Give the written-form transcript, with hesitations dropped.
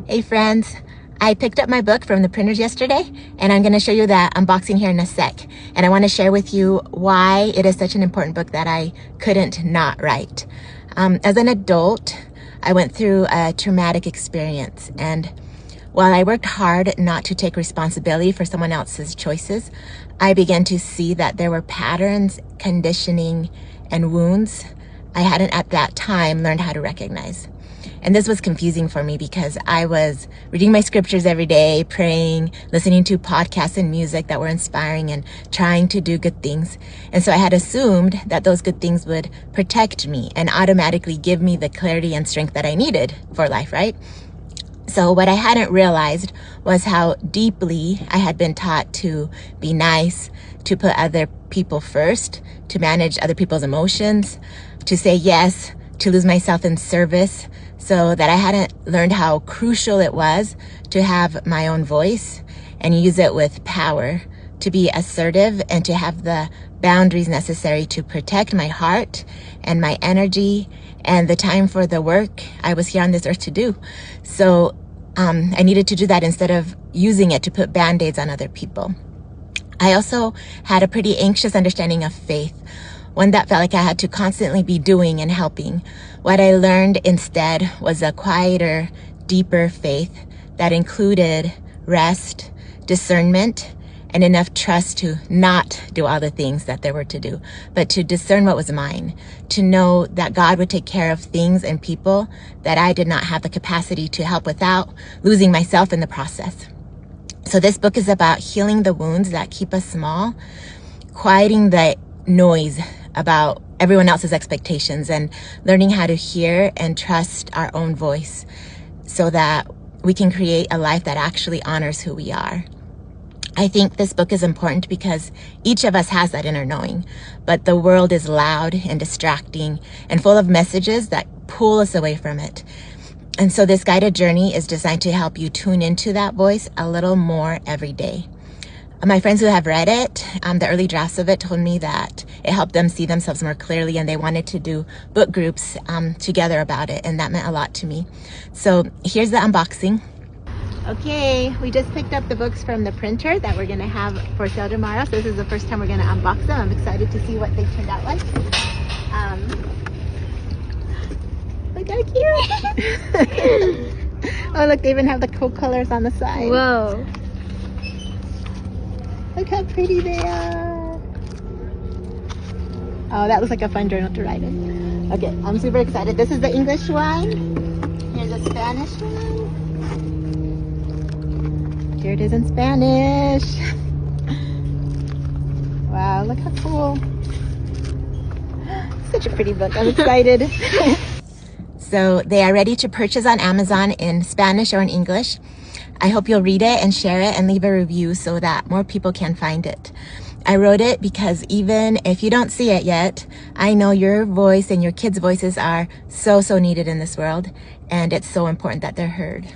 Hey friends, I picked up my book from the printers yesterday and I'm going to show you that unboxing here in a sec. And I want to share with you why it is such an important book that I couldn't not write. As an adult, I went through a traumatic experience, and while I worked hard not to take responsibility for someone else's choices, I began to see that there were patterns, conditioning, and wounds I hadn't at that time learned how to recognize. And this was confusing for me because I was reading my scriptures every day, praying, listening to podcasts and music that were inspiring, and trying to do good things. And so I had assumed that those good things would protect me and automatically give me the clarity and strength that I needed for life, right? So what I hadn't realized was how deeply I had been taught to be nice, to put other people first, to manage other people's emotions, to say yes, to lose myself in service, so that I hadn't learned how crucial it was to have my own voice and use it with power, to be assertive and to have the boundaries necessary to protect my heart and my energy and the time for the work I was here on this earth to do. So I needed to do that instead of using it to put band-aids on other people. I also had a pretty anxious understanding of faith, one that felt like I had to constantly be doing and helping. What I learned instead was a quieter, deeper faith that included rest, discernment, and enough trust to not do all the things that there were to do, but to discern what was mine, to know that God would take care of things and people that I did not have the capacity to help without losing myself in the process. So this book is about healing the wounds that keep us small, quieting the noise about everyone else's expectations, and learning how to hear and trust our own voice so that we can create a life that actually honors who we are. I think this book is important because each of us has that inner knowing, but the world is loud and distracting and full of messages that pull us away from it. And so this guided journey is designed to help you tune into that voice a little more every day. My friends who have read it, the early drafts of it told me that it helped them see themselves more clearly, and they wanted to do book groups together about it, and that meant a lot to me. So here's the unboxing. Okay, we just picked up the books from the printer that we're gonna have for sale tomorrow. So this is the first time we're gonna unbox them. I'm excited to see what they turned out like. Look how cute! Oh look, they even have the cool colors on the side. Whoa. Look how pretty they are. Oh, that looks like a fun journal to write in. Okay, I'm super excited. This is the English one. Here's the Spanish one. Here it is in Spanish. Wow, look how cool. Such a pretty book. I'm excited. So they are ready to purchase on Amazon in Spanish or in English. I hope you'll read it and share it and leave a review so that more people can find it. I wrote it because even if you don't see it yet, I know your voice and your kids' voices are so needed in this world, and it's so important that they're heard.